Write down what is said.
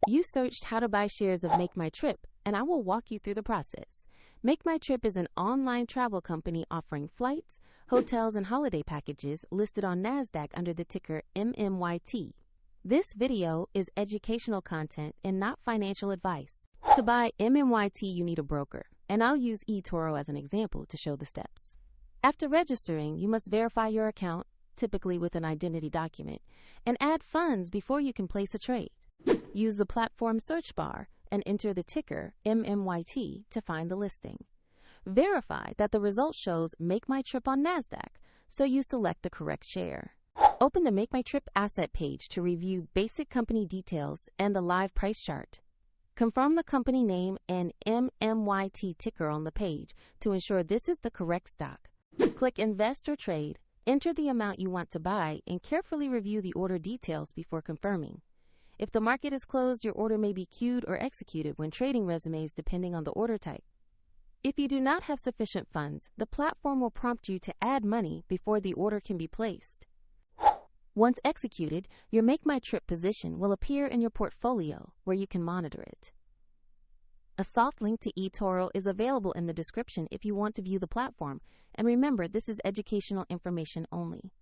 You searched how to buy shares of Makemytrip, and I will walk you through the process. Makemytrip is an online travel company offering flights, hotels, and holiday packages listed on NASDAQ under the ticker MMYT. This video is educational content and not financial advice. To buy MMYT, you need a broker, and I'll use eToro as an example to show the steps. After registering, you must verify your account, typically with an identity document, and add funds before you can place a trade. Use the platform search bar and enter the ticker MMYT to find the listing. Verify that the result shows Makemytrip on NASDAQ, so you select the correct share. Open the Makemytrip asset page to review basic company details and the live price chart. Confirm the company name and MMYT ticker on the page to ensure this is the correct stock. Click Invest or Trade, enter the amount you want to buy, and carefully review the order details before confirming. If the market is closed, your order may be queued or executed when trading resumes depending on the order type. If you do not have sufficient funds, the platform will prompt you to add money before the order can be placed. Once executed, your Makemytrip position will appear in your portfolio where you can monitor it. A soft link to eToro is available in the description if you want to view the platform, and remember, this is educational information only.